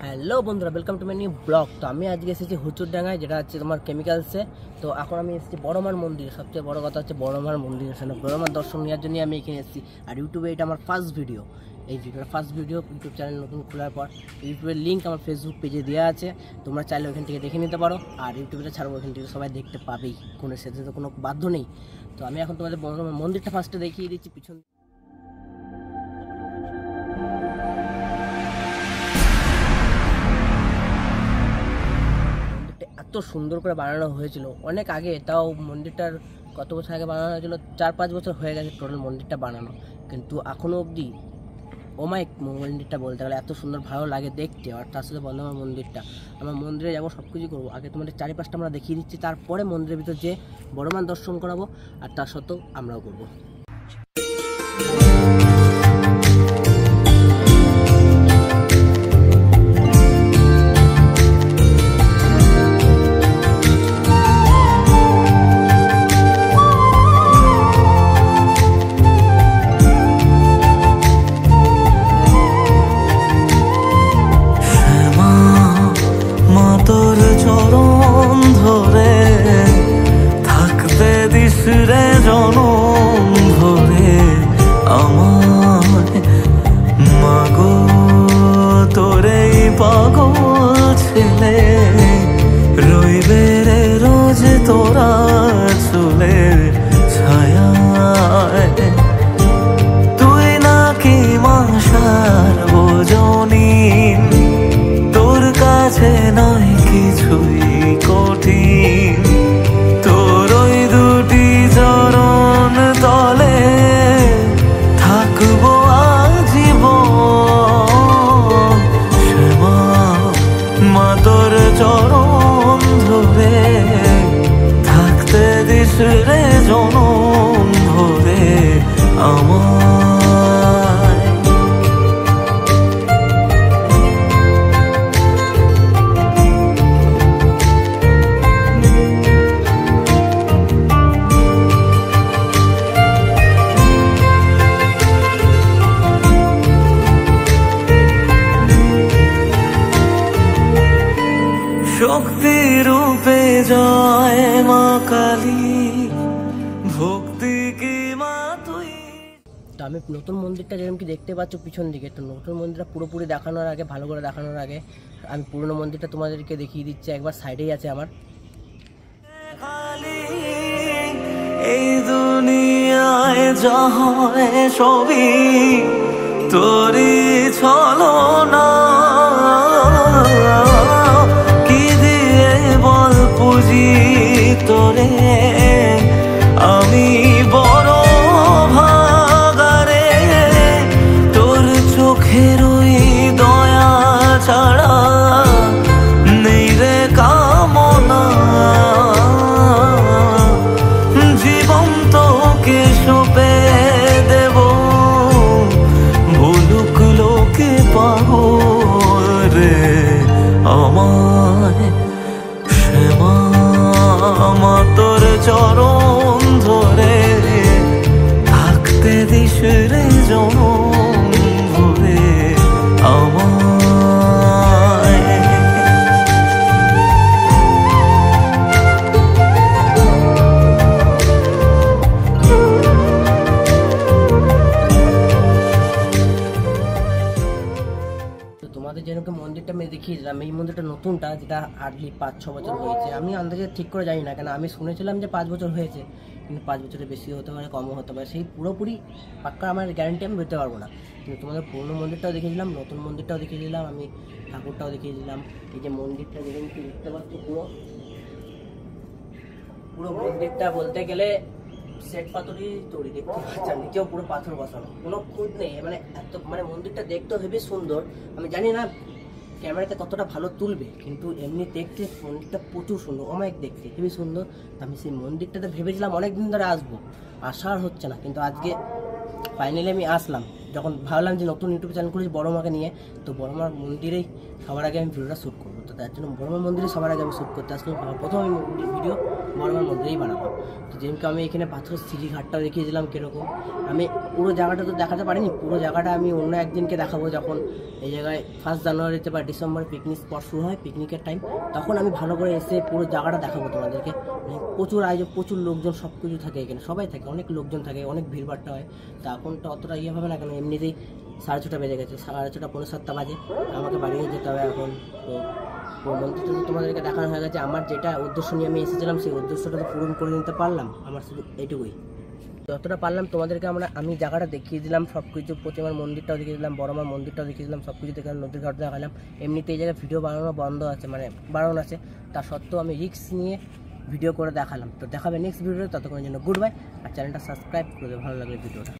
Hello বন্ধুরা, welcome to my new blog. তো আমি আজকে এসেছি হুচুরডাঙ্গায়, যেটা হচ্ছে তোমার কেমিক্যালসে। তো এখন আমি এসেছি বড়মার মন্দির। সবচেয়ে বড় কথা হচ্ছে বড়মার মন্দির, এখানে বড়মার দর্শন নেওয়ার জন্য আমি এখানে এসেছি। আর ইউটিউবে এটা আমার ফার্স্ট ভিডিও। এই ভিডিওটা ফার্স্ট ভিডিও ইউটিউব চ্যানেল নতুন খোলার পর। ইউটিউবের লিঙ্ক আমার ফেসবুক পেজে দেওয়া আছে, তোমরা চাইলে ওখান থেকে দেখে নিতে পারো। আর ইউটিউবে ছাড়বো, ওখান থেকে সবাই দেখতে পাবেই, কোনো সাথে তো কোনো বাধ্য নেই। তো আমি এখন তোমাদের বড়মার মন্দিরটা ফার্স্টে দেখিয়ে দিচ্ছি। পিছন এত সুন্দর করে বানানো হয়েছিল অনেক আগে, তাও মন্দিরটার কত বছর আগে বানানো হয়েছিল, 4-5 বছর হয়ে গেছে টোটাল মন্দিরটা বানানো, কিন্তু এখনও অবধি অমায়িক মন্দিরটা বলতে গেলে এত সুন্দর ভালো লাগে দেখতে। আর তার সাথে বন্ধ আমার মন্দিরটা, আমরা মন্দিরে যাবো, সব কিছু করবো। আগে তোমাদের চারিপাশটা আমরা দেখিয়ে দিচ্ছি, তারপরে মন্দিরের ভিতর যে বড়মান দর্শন করাবো, আর তার সত্ত্বেও আমরাও করবো। তোর চরণ ধরে থাকতে দিস রে জনম ধরে আমার মাগো, তোরে পাগল ছেলে রইবে রে রোজ তোরা চুলের ছায়ায়। তুই নাকি মাসার বোঝনি, তোর কাছে নয় কিছুই কঠিন, তোর ওই দুটি চরণ তলে থাকবো আজীবন। শ্যামা মা তোর চরণ ধরে থাকতে দিস রে জনম ধরে আমার। শক্তি রূপে জয় মা কালী, ভক্তি কি মা তুই। তো আমি নতুন মন্দিরটা যেরকম কি দেখতে পাচ্ছ পিছন দিকে, তো নতুন মন্দিরটা পুরোপুরি দেখানোর আগে, ভালো করে দেখানোর আগে আমি পুরনো মন্দিরটা তোমাদেরকে দেখিয়ে দিচ্ছি। একবার সাইডেই আছে আমার। এই দুনিয়ায় জয় সবই তোরি ছলনা, কি দিয়ে বল পুজি তোরে আমি বড় ভাগারে। তোর চোখের ওই দয়া ছাড়া নেই রে কামনা, জীবন তোকে সঁপে দেব ভুলুক লোকে পাগল রে আমায়। শ্যামা মা তোর চরণ ধরে থাকতে দিস রে জনম ধরে আমায়। তোমাদের যেরকম মন্দিরটা আমি দেখিয়েছিলাম, এই মন্দিরটা নতুনটা, যেটা হার্ডলি 5-6 বছর হয়েছে। আমি আন্দাজে ঠিক করে জানি না, কেন আমি শুনেছিলাম যে 5 বছর হয়েছে, কিন্তু 5 বছরের বেশি হতে পারে, কমও হতে পারে, সেই পুরোপুরি পাক্কা আমার গ্যারান্টি আমি দিতে পারবো না। কিন্তু তোমাদের পুরনো মন্দিরটাও দেখিয়েছিলাম, নতুন মন্দিরটাও দেখিয়েছিলাম, আমি ঠাকুরটাও দেখিয়েছিলাম। এই যে মন্দিরটা যেরকম কি দেখতে পাচ্ছ, পুরো মন্দিরটা বলতে গেলে সেট পাথরই তৈরি, দেখতে পাচ্ছেন নিচেও পুরো পাথর বসানো, কোনো খুঁত নেই। মানে এত মন্দিরটা দেখতেও হেবি সুন্দর। আমি জানি না ক্যামেরাতে কতটা ভালো তুলবে, কিন্তু এমনি দেখতে মন্দিরটা প্রচুর সুন্দর, অনেক দেখতে হেবি সুন্দর। আমি সেই মন্দিরটাতে ভেবেছিলাম অনেকদিন ধরে আসবো, আসার হচ্ছে না, কিন্তু আজকে ফাইনালি আমি আসলাম। যখন ভাবলাম যে নতুন ইউটিউব চ্যানেল করেছি বড়মাকে নিয়ে, তো বড়মার মন্দিরেই সবার আগে আমি ভিডিওটা শ্যুট করবো। তো তার জন্য বড়মার মন্দিরে সবার আগে আমি শ্যুট করতে আসলাম। প্রথম আমি ভিডিও বড়মার মন্দিরেই বানাবো। তো যেমনি আমি এখানে পাথর সিঁড়ি ঘাটটাও দেখিয়েছিলাম কীরকম, আমি পুরো জায়গাটা তো দেখাতে পারিনি, পুরো জায়গাটা আমি অন্য একদিনকে দেখাবো, যখন এই জায়গায় 1 জানুয়ারিতে বা ডিসেম্বরে পিকনিক স্পট শুরু হয়, পিকনিকের টাইম, তখন আমি ভালো করে এসে পুরো জায়গাটা দেখাবো তোমাদেরকে। প্রচুর আয়োজন, প্রচুর লোকজন, সব কিছু থাকে এখানে, সবাই থাকে, অনেক লোকজন থাকে, অনেক ভিড়ভাড়টা হয়। তা এখন তো অতটা ইয়ে হবে না, কেন এমনিতেই 6:30 বেজে গেছে, 6:30 পৌনে 7টা বাজে, আমাকে বাড়িও যেতে হবে এখন। তো মন্দিরটা তো তোমাদেরকে দেখানো হয়ে গেছে, আমার যেটা উদ্দেশ্য নিয়ে আমি এসেছিলাম সেই উদ্দেশ্যটা তো পূরণ করে নিতে পারলাম, আমার শুধু এইটুকুই। যতটা পারলাম তোমাদেরকে আমি জায়গাটা দেখিয়ে দিলাম, সব কিছু, প্রতিমার মন্দিরটাও দেখিয়ে দিলাম, বড়মার মন্দিরটাও দেখিয়ে দিলাম, সব কিছু দেখালাম, নদীর ঘাট দেখালাম। এমনিতে এই জায়গায় ভিডিও বানানো বন্ধ আছে, মানে বারণ আছে, তা সত্ত্বেও আমি রিস্ক নিয়ে ভিডিও করে দেখালাম। তো দেখাবে নেক্সট ভিডিওতে, ততক্ষণের জন্য গুড বাই, আর চ্যানেলটা সাবস্ক্রাইব করে দেবে ভালো লাগলে ভিডিওটা।